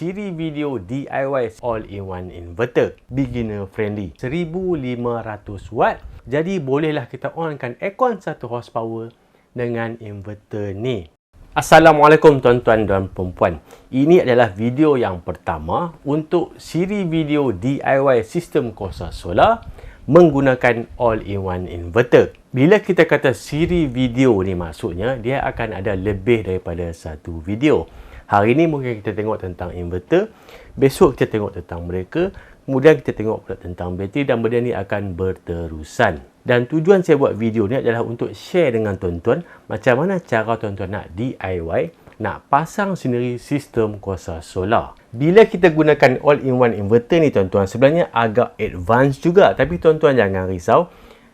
siri video DIY all-in-one inverter beginner friendly 1500 watt. Jadi bolehlah kita onkan aircon 1 horsepower dengan inverter ni. Assalamualaikum tuan-tuan dan puan-puan. Ini adalah video yang pertama untuk siri video DIY sistem kuasa solar menggunakan all-in-one inverter. Bila kita kata siri video ni, maksudnya dia akan ada lebih daripada satu video. Hari ni mungkin kita tengok tentang inverter, besok kita tengok tentang mereka, kemudian kita tengok pula tentang bateri, dan benda ni akan berterusan. Dan tujuan saya buat video ni adalah untuk share dengan tuan-tuan macam mana cara tuan-tuan nak DIY, nak pasang sendiri sistem kuasa solar. Bila kita gunakan all-in-one inverter ni tuan-tuan, sebenarnya agak advance juga, tapi tuan-tuan jangan risau.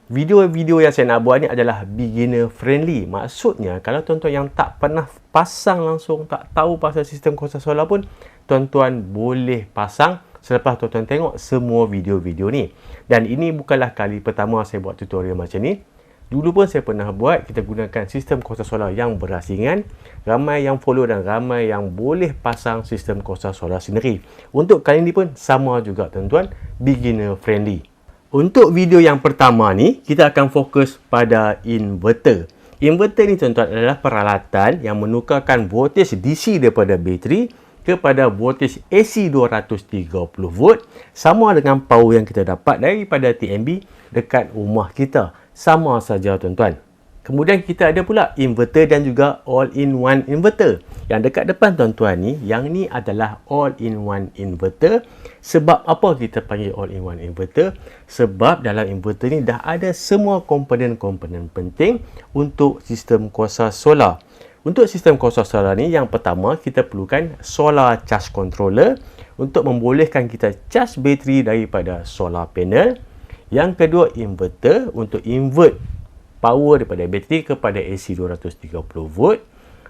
Video-video yang saya nak buat ni adalah beginner friendly. Maksudnya kalau tuan-tuan yang tak pernah pasang langsung, tak tahu pasal sistem kuasa solar pun, tuan-tuan boleh pasang selepas tuan-tuan tengok semua video-video ni. Dan ini bukanlah kali pertama saya buat tutorial macam ni. Dulu pun saya pernah buat, kita gunakan sistem kuasa solar yang berasingan. Ramai yang follow dan ramai yang boleh pasang sistem kuasa solar sendiri. Untuk kali ni pun sama juga tuan-tuan, beginner friendly. Untuk video yang pertama ni, kita akan fokus pada inverter. Inverter ni tuan-tuan adalah peralatan yang menukarkan voltage DC daripada bateri kepada voltage AC 230 volt sama dengan power yang kita dapat daripada TNB dekat rumah kita. Sama saja tuan-tuan. Kemudian kita ada pula inverter dan juga all-in-one inverter. Yang dekat depan tuan-tuan ni, yang ni adalah all-in-one inverter. Sebab apa kita panggil all-in-one inverter? Sebab dalam inverter ni dah ada semua komponen-komponen penting untuk sistem kuasa solar. Untuk sistem kuasa solar ni, yang pertama kita perlukan solar charge controller untuk membolehkan kita charge bateri daripada solar panel. Yang kedua, inverter untuk invert power daripada bateri kepada AC 230 volt.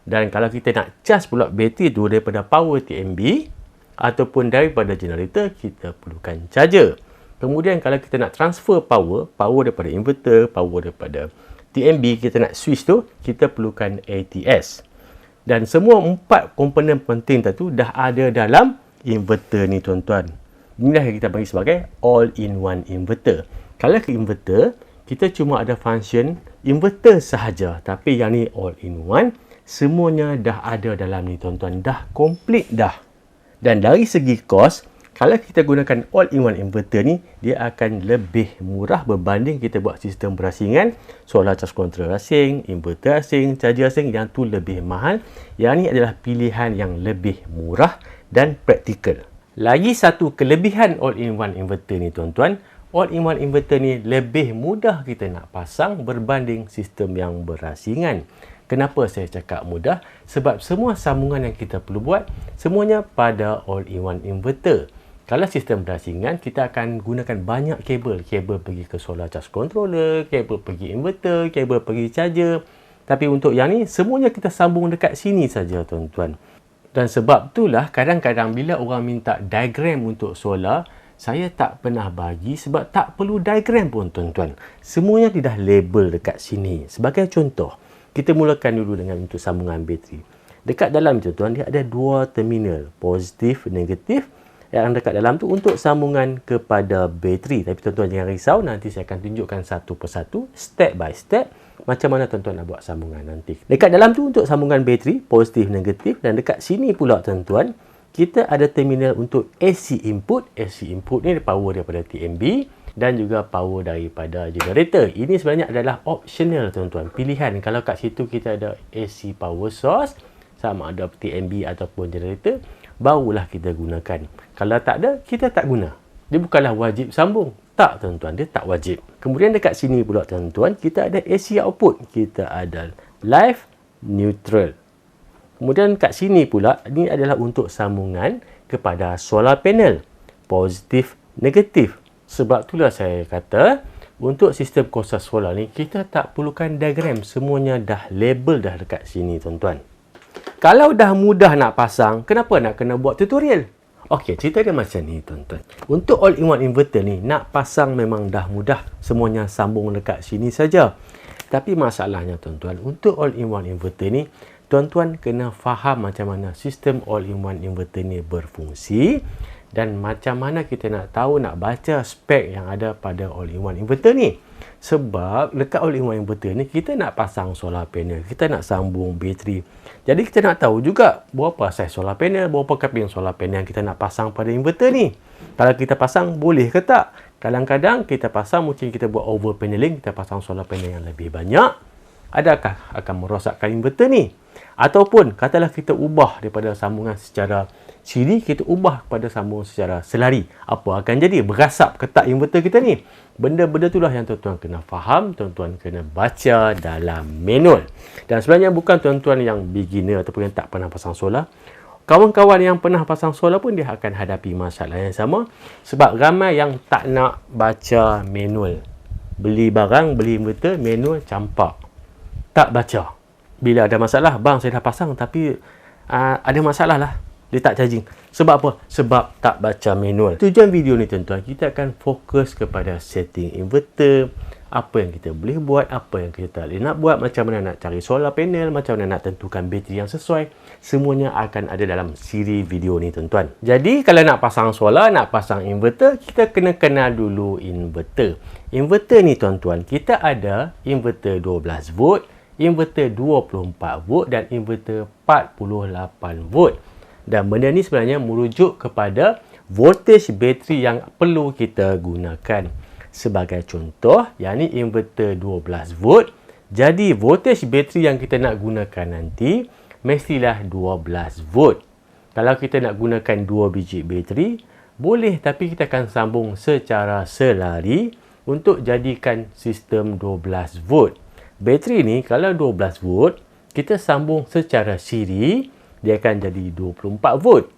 Dan kalau kita nak charge pula bateri tu daripada power TNB ataupun daripada generator, kita perlukan charger. Kemudian kalau kita nak transfer power daripada inverter, power daripada TNB, kita nak switch tu, kita perlukan ATS. Dan semua 4 komponen penting tu dah ada dalam inverter ni tuan-tuan. Inilah yang kita panggil sebagai all-in-one inverter. Kalau ke inverter, kita cuma ada function inverter sahaja, tapi yang ni all-in-one, semuanya dah ada dalam ni tuan-tuan, dah komplit dah. Dan dari segi kos, kalau kita gunakan all-in-one inverter ni, dia akan lebih murah berbanding kita buat sistem berasingan, solar charge controller asing, inverter asing, charger asing, yang tu lebih mahal. Yang ni adalah pilihan yang lebih murah dan praktikal. Lagi satu kelebihan all-in-one inverter ni tuan-tuan, all-in-one inverter ni lebih mudah kita nak pasang berbanding sistem yang berasingan. Kenapa saya cakap mudah? Sebab semua sambungan yang kita perlu buat, semuanya pada all-in-one inverter. Kalau sistem berasingan, kita akan gunakan banyak kabel. Kabel pergi ke solar charge controller, kabel pergi inverter, kabel pergi charger. Tapi untuk yang ni, semuanya kita sambung dekat sini saja tuan-tuan. Dan sebab itulah kadang-kadang bila orang minta diagram untuk solar, saya tak pernah bagi sebab tak perlu diagram pun tuan-tuan. Semuanya dia dah label dekat sini. Sebagai contoh, kita mulakan dulu dengan untuk sambungan bateri. Dekat dalam tuan-tuan, dia ada 2 terminal, positif, negatif. Yang dekat dalam tu untuk sambungan kepada bateri. Tapi tuan-tuan jangan risau, nanti saya akan tunjukkan satu persatu, step by step, macam mana tuan-tuan nak buat sambungan nanti. Dekat dalam tu untuk sambungan bateri, positif, negatif. Dan dekat sini pula tuan-tuan, kita ada terminal untuk AC input. AC input ni power daripada TNB dan juga power daripada generator. Ini sebenarnya adalah optional tuan-tuan, pilihan. Kalau kat situ kita ada AC power source, sama ada TNB ataupun generator, barulah kita gunakan. Kalau tak ada, kita tak guna. Dia bukanlah wajib sambung. Tak tuan-tuan, dia tak wajib. Kemudian dekat sini pula tuan-tuan, kita ada AC output. Kita ada live, neutral. Kemudian kat sini pula, ini adalah untuk sambungan kepada solar panel. Positif, negatif. Sebab itulah saya kata, untuk sistem kuasa solar ni, kita tak perlukan diagram. Semuanya dah label dah dekat sini tuan-tuan. Kalau dah mudah nak pasang, kenapa nak kena buat tutorial? Okey, cerita dia macam ni tuan-tuan. Untuk all-in-one inverter ni, nak pasang memang dah mudah. Semuanya sambung dekat sini saja. Tapi masalahnya tuan-tuan, untuk all-in-one inverter ni, tuan-tuan kena faham macam mana sistem all-in-one inverter ni berfungsi dan macam mana kita nak tahu, nak baca spek yang ada pada all-in-one inverter ni. Sebab dekat all-in-one inverter ni kita nak pasang solar panel, kita nak sambung bateri. Jadi kita nak tahu juga berapa saiz solar panel, berapa keping solar panel yang kita nak pasang pada inverter ni. Kalau kita pasang boleh ke tak? Kadang-kadang kita pasang, mungkin kita buat over paneling, kita pasang solar panel yang lebih banyak. Adakah akan merosakkan inverter ni? Ataupun katalah kita ubah daripada sambungan secara siri, kita ubah kepada sambungan secara selari. Apa akan jadi? Berasap ke tak inverter kita ni? Benda-benda itulah yang tuan-tuan kena faham, tuan-tuan kena baca dalam manual. Dan sebenarnya bukan tuan-tuan yang beginner ataupun yang tak pernah pasang solar. Kawan-kawan yang pernah pasang solar pun dia akan hadapi masalah yang sama. Sebab ramai yang tak nak baca manual. Beli barang, beli inverter, manual campak. Tak baca. Bila ada masalah, bang saya dah pasang tapi ada masalah lah. Dia tak charging. Sebab apa? Sebab tak baca manual. Tujuan video ni tuan-tuan, kita akan fokus kepada setting inverter, apa yang kita boleh buat, apa yang kita tak boleh nak buat, macam mana nak cari solar panel, macam mana nak tentukan bateri yang sesuai. Semuanya akan ada dalam siri video ni tuan-tuan. Jadi kalau nak pasang solar, nak pasang inverter, kita kena kenal dulu inverter. Inverter ni tuan-tuan, kita ada inverter 12 volt, inverter 24 volt dan inverter 48 volt. Dan benda ni sebenarnya merujuk kepada voltage bateri yang perlu kita gunakan. Sebagai contoh, yakni inverter 12 volt. Jadi voltage bateri yang kita nak gunakan nanti mestilah 12 volt. Kalau kita nak gunakan 2 biji bateri, boleh, tapi kita akan sambung secara selari untuk jadikan sistem 12 volt. Bateri ni kalau 12 volt, kita sambung secara siri, dia akan jadi 24 volt.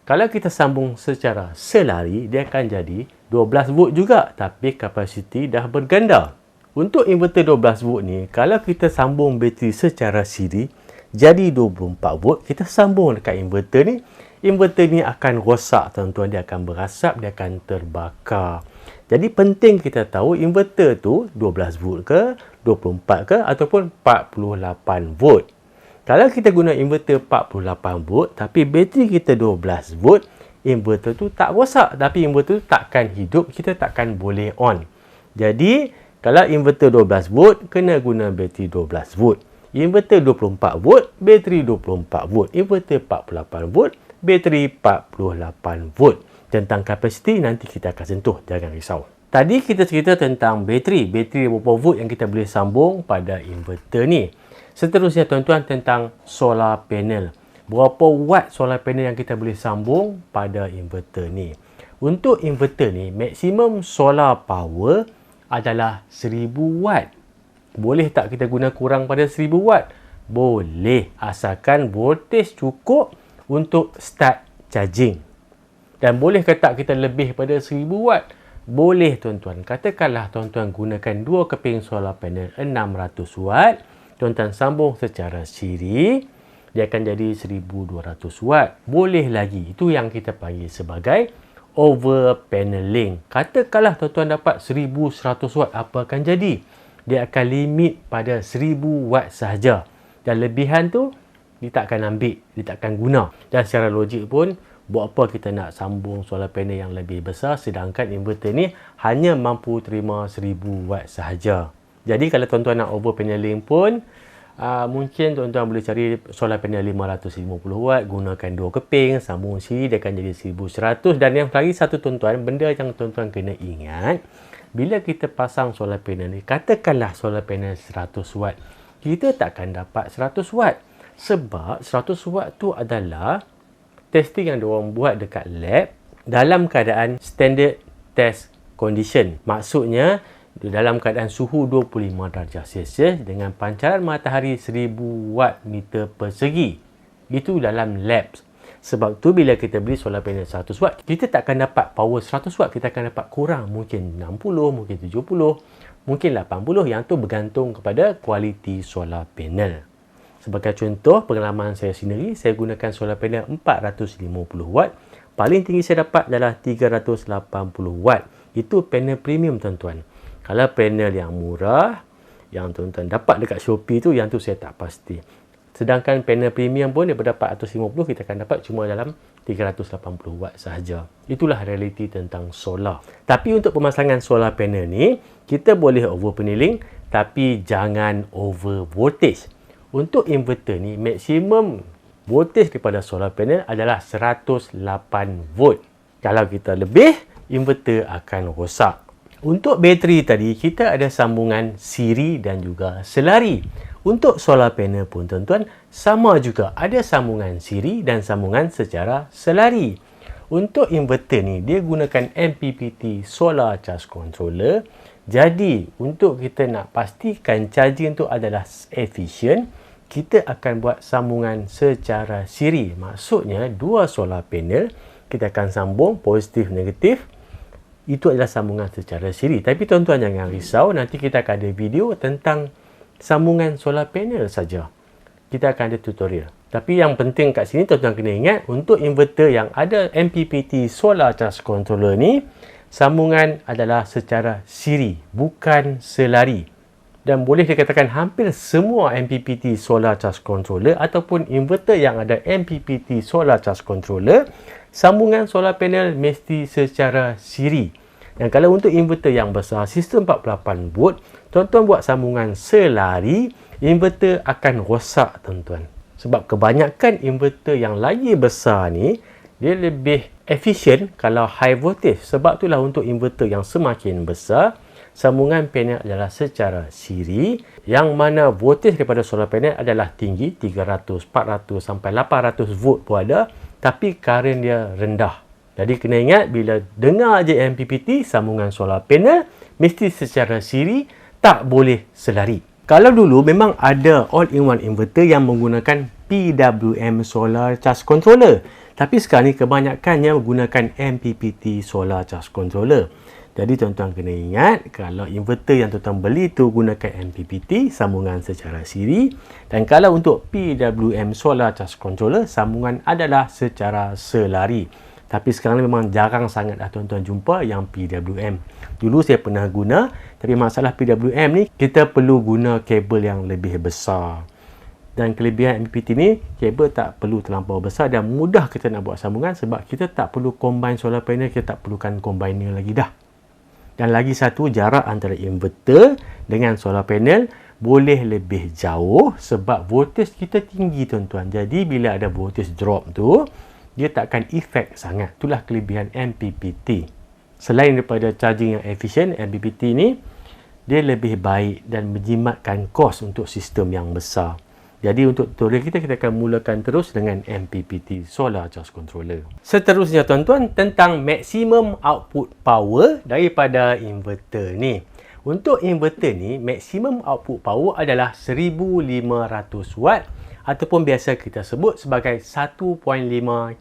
Kalau kita sambung secara selari, dia akan jadi 12 volt juga, tapi kapasiti dah berganda. Untuk inverter 12 volt ni, kalau kita sambung bateri secara siri, jadi 24 volt, kita sambung dekat inverter ni akan rosak tuan-tuan, dia akan berasap, dia akan terbakar. Jadi penting kita tahu inverter tu 12 volt ke, 24 ke ataupun 48 volt. Kalau kita guna inverter 48 volt tapi bateri kita 12 volt, inverter tu tak rosak tapi inverter tu takkan hidup, kita takkan boleh on. Jadi kalau inverter 12 volt, kena guna bateri 12 volt. Inverter 24 volt, bateri 24 volt. Inverter 48 volt, bateri 48 volt. Tentang kapasiti nanti kita akan sentuh, jangan risau. Tadi kita cerita tentang bateri berapa volt yang kita boleh sambung pada inverter ni. Seterusnya tuan-tuan tentang solar panel. Berapa watt solar panel yang kita boleh sambung pada inverter ni. Untuk inverter ni, maksimum solar power adalah 1000 watt. Boleh tak kita guna kurang pada 1000 watt? Boleh, asalkan voltage cukup untuk start charging. Dan boleh ke tak kita lebih pada 1000 watt? Boleh tuan-tuan. Katakanlah tuan-tuan gunakan 2 keping solar panel 600 watt. Tuan-tuan sambung secara siri, dia akan jadi 1200 watt. Boleh lagi. Itu yang kita panggil sebagai over paneling. Katakanlah tuan-tuan dapat 1100 watt, apa akan jadi? Dia akan limit pada 1000 watt sahaja. Dan lebihan tu, dia tak akan ambil, dia tak akan guna. Dan secara logik pun, buat apa kita nak sambung solar panel yang lebih besar sedangkan inverter ni hanya mampu terima 1000 watt sahaja. Jadi kalau tuan-tuan nak over paneling pun, mungkin tuan-tuan boleh cari solar panel 550 watt, gunakan 2 keping, sambung siri, dia akan jadi 1100. Dan yang lagi satu tuan-tuan, benda yang tuan-tuan kena ingat, bila kita pasang solar panel ni, katakanlah solar panel 100 watt, kita takkan dapat 100 watt. Sebab 100 watt tu adalah testing yang diorang buat dekat lab dalam keadaan standard test condition. Maksudnya, dalam keadaan suhu 25 darjah Celsius dengan pancaran matahari 1000 watt meter persegi. Itu dalam lab. Sebab tu bila kita beli solar panel 100 watt, kita takkan dapat power 100 watt. Kita akan dapat kurang. Mungkin 60, mungkin 70, mungkin 80. Yang tu bergantung kepada kualiti solar panel. Sebagai contoh, pengalaman saya sendiri, saya gunakan solar panel 450 watt. Paling tinggi saya dapat adalah 380 watt. Itu panel premium tuan-tuan. Kalau panel yang murah, yang tuan-tuan dapat dekat Shopee tu, yang tu saya tak pasti. Sedangkan panel premium pun daripada 450 kita akan dapat cuma dalam 380 watt sahaja. Itulah realiti tentang solar. Tapi untuk pemasangan solar panel ni, kita boleh over peneling tapi jangan over voltage. Untuk inverter ni, maksimum voltage daripada solar panel adalah 108 volt. Kalau kita lebih, inverter akan rosak. Untuk bateri tadi, kita ada sambungan siri dan juga selari. Untuk solar panel pun tuan-tuan, sama juga ada sambungan siri dan sambungan secara selari. Untuk inverter ni, dia gunakan MPPT Solar Charge Controller. Jadi, untuk kita nak pastikan charging tu adalah efisien, kita akan buat sambungan secara siri. Maksudnya, dua solar panel, kita akan sambung positif negatif. Itu adalah sambungan secara siri. Tapi tuan-tuan jangan risau, nanti kita akan ada video tentang sambungan solar panel saja. Kita akan ada tutorial. Tapi yang penting kat sini tuan-tuan kena ingat, untuk inverter yang ada MPPT Solar Charge Controller ni, sambungan adalah secara siri, bukan selari. Dan boleh dikatakan hampir semua MPPT Solar Charge Controller ataupun inverter yang ada MPPT Solar Charge Controller, sambungan solar panel mesti secara siri. Dan kalau untuk inverter yang besar, sistem 48 volt, tuan-tuan buat sambungan selari, inverter akan rosak tuan-tuan. Sebab kebanyakan inverter yang lagi besar ni, dia lebih efisien kalau high voltage. Sebab itulah untuk inverter yang semakin besar, sambungan panel adalah secara siri, yang mana voltage daripada solar panel adalah tinggi, 300, 400 sampai 800 volt pun ada, tapi current dia rendah. Jadi kena ingat, bila dengar je MPPT, sambungan solar panel, mesti secara siri, tak boleh selari. Kalau dulu memang ada all-in-one inverter yang menggunakan PWM Solar Charge Controller. Tapi sekarang ni kebanyakannya menggunakan MPPT Solar Charge Controller. Jadi tuan-tuan kena ingat, kalau inverter yang tuan-tuan beli tu gunakan MPPT, sambungan secara siri. Dan kalau untuk PWM Solar Charge Controller, sambungan adalah secara selari. Tapi sekarang memang jarang sangat dah tuan-tuan jumpa yang PWM. Dulu saya pernah guna, tapi masalah PWM ni, kita perlu guna kabel yang lebih besar. Dan kelebihan MPPT ni, kabel tak perlu terlampau besar dan mudah kita nak buat sambungan sebab kita tak perlu combine solar panel, kita tak perlukan combiner lagi dah. Dan lagi satu, jarak antara inverter dengan solar panel boleh lebih jauh sebab voltage kita tinggi tuan-tuan. Jadi bila ada voltage drop tu, dia takkan efek sangat. Itulah kelebihan MPPT. Selain daripada charging yang efisien, MPPT ni dia lebih baik dan menjimatkan kos untuk sistem yang besar. Jadi untuk tutorial kita akan mulakan terus dengan MPPT Solar Charge Controller. Seterusnya tuan-tuan, tentang maximum output power daripada inverter ni. Untuk inverter ni, maximum output power adalah 1500 watt ataupun biasa kita sebut sebagai 1.5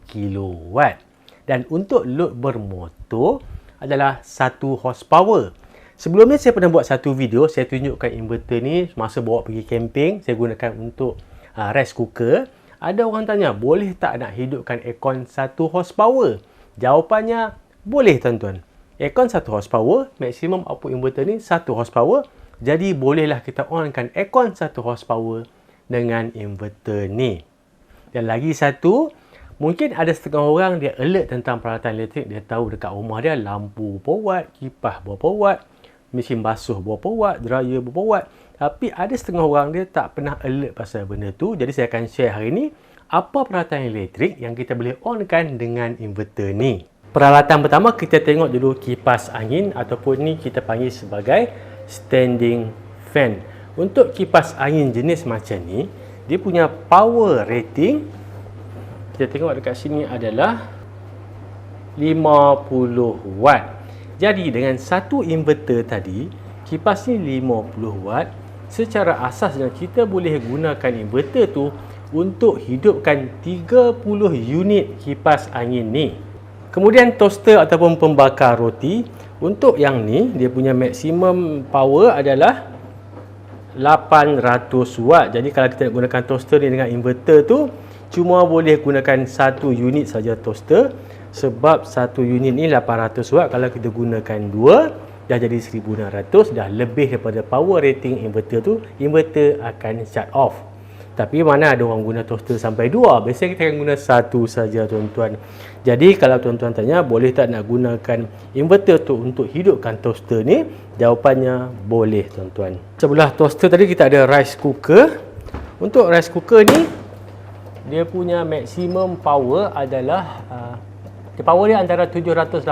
kilowatt. Dan untuk load bermotor adalah 1 horsepower. Sebelum ni saya pernah buat satu video, saya tunjukkan inverter ni masa bawa pergi camping, saya gunakan untuk rice cooker. Ada orang tanya, boleh tak nak hidupkan aircon 1 horsepower? Jawapannya, boleh tuan-tuan. Aircon 1 horsepower, maksimum output inverter ni 1 horsepower. Jadi bolehlah kita onkan aircon 1 horsepower dengan inverter ni. Dan lagi satu, mungkin ada setengah orang dia alert tentang peralatan elektrik, dia tahu dekat rumah dia lampu berapa watt, kipas berapa watt, mesin basuh berapa watt, dryer berapa watt. Tapi ada setengah orang dia tak pernah alert pasal benda tu. Jadi saya akan share hari ni apa peralatan elektrik yang kita boleh onkan dengan inverter ni. Peralatan pertama, kita tengok dulu kipas angin ataupun ni kita panggil sebagai standing fan. Untuk kipas angin jenis macam ni, dia punya power rating, kita tengok dekat sini adalah 50 watt. Jadi dengan satu inverter tadi, kipas ni 50 watt, secara asasnya kita boleh gunakan inverter tu untuk hidupkan 30 unit kipas angin ni. Kemudian toaster ataupun pembakar roti, untuk yang ni dia punya maksimum power adalah 800 watt. Jadi kalau kita nak gunakan toaster ni dengan inverter tu, cuma boleh gunakan satu unit saja toaster. Sebab satu unit ni 800 watt, kalau kita gunakan dua, dah jadi 1600, dah lebih daripada power rating inverter tu, inverter akan shut off. Tapi mana ada orang guna toaster sampai 2? Biasanya kita akan guna 1 saja tuan-tuan. Jadi kalau tuan-tuan tanya boleh tak nak gunakan inverter tu untuk hidupkan toaster ni? Jawapannya boleh tuan-tuan. Sebelah toaster tadi kita ada rice cooker. Untuk rice cooker ni dia punya maksimum power adalah power dia antara 780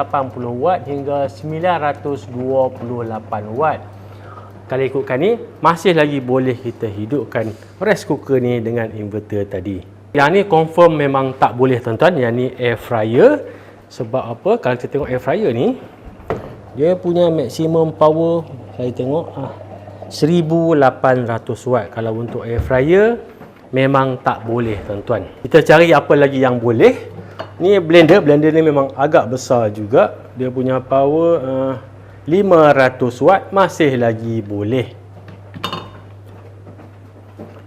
watt hingga 928 watt. Kalau ikutkan ni, masih lagi boleh kita hidupkan rice cooker ni dengan inverter tadi. Yang ni confirm memang tak boleh tuan-tuan. Yang ni air fryer. Sebab apa? Kalau kita tengok air fryer ni, dia punya maksimum power, saya tengok 1800 watt. Kalau untuk air fryer, memang tak boleh tuan-tuan. Kita cari apa lagi yang boleh. Ni blender. Blender ni memang agak besar juga. Dia punya power 500 watt, masih lagi boleh.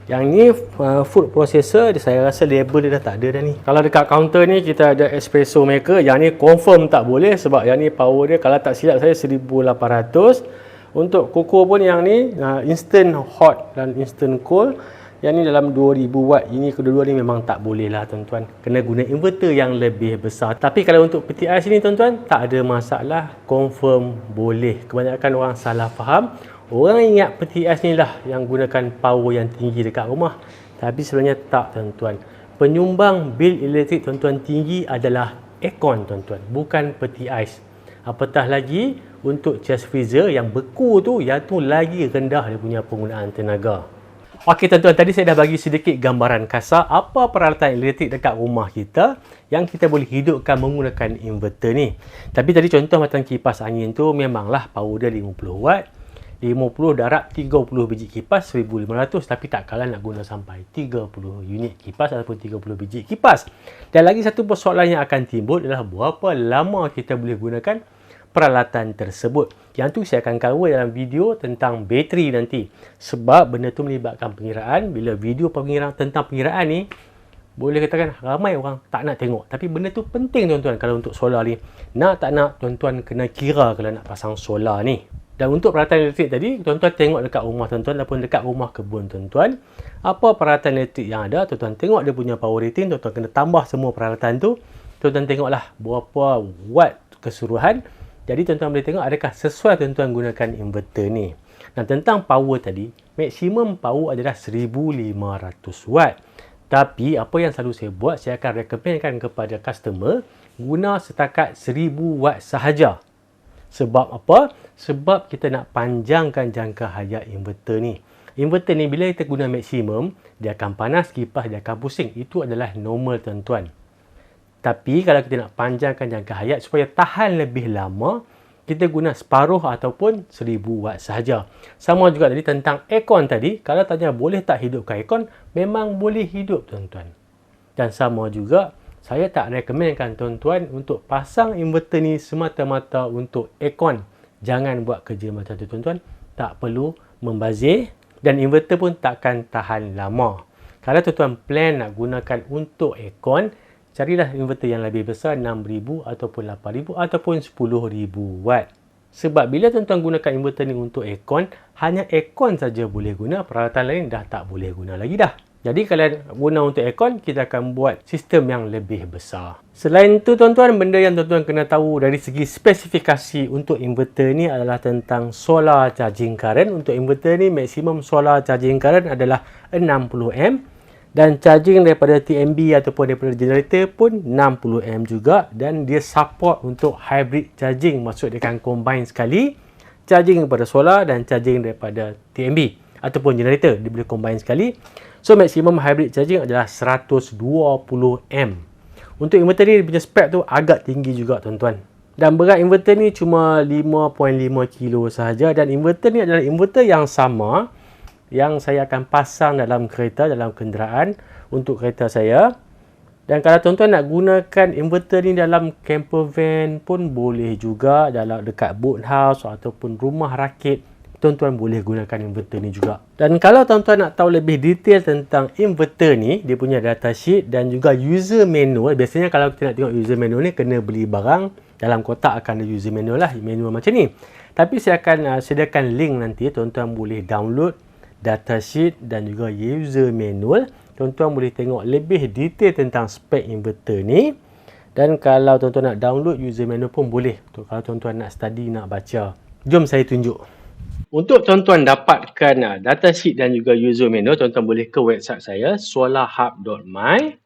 Yang ni food processor, saya rasa label dia dah tak ada dah ni. Kalau dekat counter ni kita ada espresso maker. Yang ni confirm tak boleh sebab yang ni power dia kalau tak silap saya 1800. Untuk koko pun yang ni instant hot dan instant cold. Yang ni dalam 2000 watt. Ini kedua-dua ni memang tak boleh lah tuan-tuan. Kena guna inverter yang lebih besar. Tapi kalau untuk peti ais ni tuan-tuan, tak ada masalah. Confirm boleh. Kebanyakan orang salah faham. Orang ingat peti ais ni lah yang gunakan power yang tinggi dekat rumah. Tapi sebenarnya tak tuan-tuan. Penyumbang bil elektrik tuan-tuan tinggi adalah aircon tuan-tuan. Bukan peti ais. Apatah lagi untuk chest freezer yang beku tu, yang tu lagi rendah dia punya penggunaan tenaga. Okey tuan-tuan, tadi saya dah bagi sedikit gambaran kasar apa peralatan elektrik dekat rumah kita yang kita boleh hidupkan menggunakan inverter ni. Tapi tadi contoh macam kipas angin tu memanglah power dia 50 watt. 50 darab 30 biji kipas 1500, tapi tak kalah nak guna sampai 30 unit kipas ataupun 30 biji kipas. Dan lagi satu persoalan yang akan timbul adalah berapa lama kita boleh gunakan peralatan tersebut. Yang tu saya akan cover dalam video tentang bateri nanti. Sebab benda tu melibatkan pengiraan. Bila video pengiraan tentang pengiraan ni, boleh katakan ramai orang tak nak tengok. Tapi benda tu penting tuan-tuan kalau untuk solar ni. Nak tak nak, tuan-tuan kena kira kalau nak pasang solar ni. Dan untuk peralatan elektrik tadi, tuan-tuan tengok dekat rumah tuan-tuan ataupun dekat rumah kebun tuan-tuan. Apa peralatan elektrik yang ada, tuan-tuan tengok dia punya power rating. Tuan-tuan kena tambah semua peralatan tu. Tuan-tuan tengoklah berapa watt keseluruhan. Jadi tuan-tuan boleh tengok adakah sesuai tuan-tuan gunakan inverter ni. Dan tentang power tadi, maksimum power adalah 1500 watt. Tapi apa yang selalu saya buat, saya akan rekomenkan kepada customer guna setakat 1000 watt sahaja. Sebab apa? Sebab kita nak panjangkan jangka hayat inverter ni. Inverter ni bila kita guna maksimum, dia akan panas, kipas dia akan pusing. Itu adalah normal tuan-tuan. Tapi kalau kita nak panjangkan jangka hayat supaya tahan lebih lama, kita guna separuh ataupun 1000 watt sahaja. Sama juga tadi tentang aircon tadi. Kalau tanya boleh tak hidupkan aircon, memang boleh hidup tuan-tuan. Dan sama juga, saya tak rekomenkan tuan-tuan untuk pasang inverter ni semata-mata untuk aircon. Jangan buat kerja macam tu tuan-tuan. Tak perlu membazir dan inverter pun takkan tahan lama. Kalau tuan-tuan plan nak gunakan untuk aircon, carilah inverter yang lebih besar 6000 ataupun 8000 ataupun 10000 watt. Sebab bila tuan-tuan gunakan inverter ni untuk aircon, hanya aircon saja boleh guna, peralatan lain dah tak boleh guna lagi dah. Jadi kalau guna untuk aircon, kita akan buat sistem yang lebih besar. Selain tu tuan-tuan, benda yang tuan-tuan kena tahu dari segi spesifikasi untuk inverter ni adalah tentang solar charging current. Untuk inverter ni, maksimum solar charging current adalah 60A. Dan charging daripada TMB ataupun daripada generator pun 60A juga. Dan dia support untuk hybrid charging. Maksud dia akan combine sekali. Charging daripada solar dan charging daripada TMB ataupun generator. Dia boleh combine sekali. So maksimum hybrid charging adalah 120A. Untuk inverter ni dia punya spek tu agak tinggi juga tuan-tuan. Dan berat inverter ni cuma 5.5 kilo sahaja. Dan inverter ni adalah inverter yang sama yang saya akan pasang dalam kereta, dalam kenderaan untuk kereta saya. Dan kalau tuan-tuan nak gunakan inverter ni dalam camper van pun boleh juga, dalam dekat boat house ataupun rumah rakit, tuan-tuan boleh gunakan inverter ni juga. Dan kalau tuan-tuan nak tahu lebih detail tentang inverter ni, dia punya datasheet dan juga user manual. Biasanya kalau kita nak tengok user manual ni, kena beli barang. Dalam kotak akan ada user manual lah, manual macam ni. Tapi saya akan sediakan link nanti, tuan-tuan boleh download datasheet dan juga user manual. Tuan-tuan boleh tengok lebih detail tentang spek inverter ni. Dan kalau tuan-tuan nak download user manual pun boleh. Kalau tuan-tuan nak study, nak baca. Jom saya tunjuk. Untuk tuan-tuan dapatkan datasheet dan juga user manual, tuan-tuan boleh ke website saya, solarhub.my.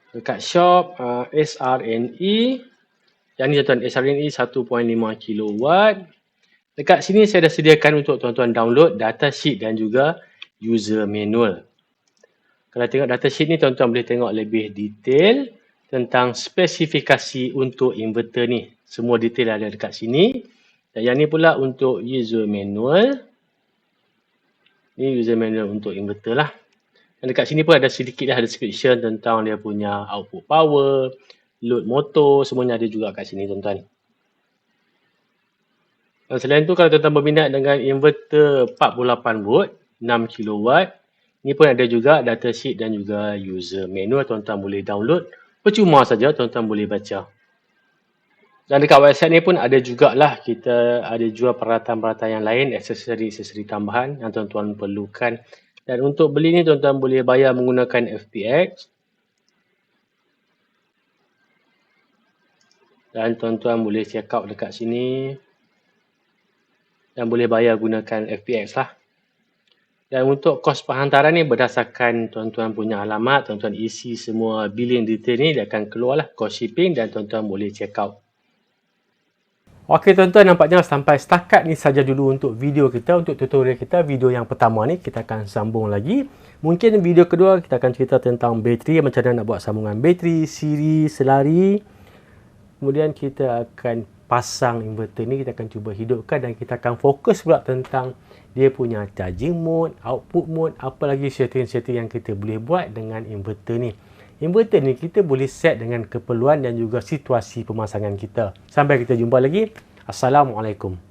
Dekat shop SRNE. Yang ni tuan-tuan, SRNE 1.5 kW. Dekat sini saya dah sediakan untuk tuan-tuan download datasheet dan juga user manual. Kalau tengok datasheet ni, tuan-tuan boleh tengok lebih detail tentang spesifikasi untuk inverter ni. Semua detail ada dekat sini. Dan yang ni pula untuk user manual. Ni user manual untuk inverter lah. Dan dekat sini pun ada sedikit dah description tentang dia punya output power, load motor, semuanya ada juga kat sini tuan-tuan. Dan selain tu, kalau tuan-tuan berminat dengan inverter 48 volt, 6 kW, ni pun ada juga datasheet dan juga user manual, tuan-tuan boleh download. Percuma saja tuan-tuan boleh baca. Dan dekat website ni pun ada jugalah, kita ada jual peralatan-peralatan yang lain, aksesori-aksesori tambahan yang tuan-tuan perlukan. Dan untuk beli ni tuan-tuan boleh bayar menggunakan FPX. Dan tuan-tuan boleh check out dekat sini. Dan boleh bayar gunakan FPX lah. Dan untuk kos penghantaran ni berdasarkan tuan-tuan punya alamat, tuan-tuan isi semua billing detail ni, dia akan keluar lah kos shipping dan tuan-tuan boleh check out. Okey tuan-tuan, nampaknya sampai setakat ni saja dulu untuk video kita, untuk tutorial kita. Video yang pertama ni kita akan sambung lagi. Mungkin video kedua kita akan cerita tentang bateri, macam mana nak buat sambungan bateri, siri, selari. Kemudian kita akan pasang inverter ni, kita akan cuba hidupkan dan kita akan fokus pula tentang dia punya charging mode, output mode, apa lagi setting-setting yang kita boleh buat dengan inverter ni. Inverter ni kita boleh set dengan keperluan dan juga situasi pemasangan kita. Sampai kita jumpa lagi. Assalamualaikum.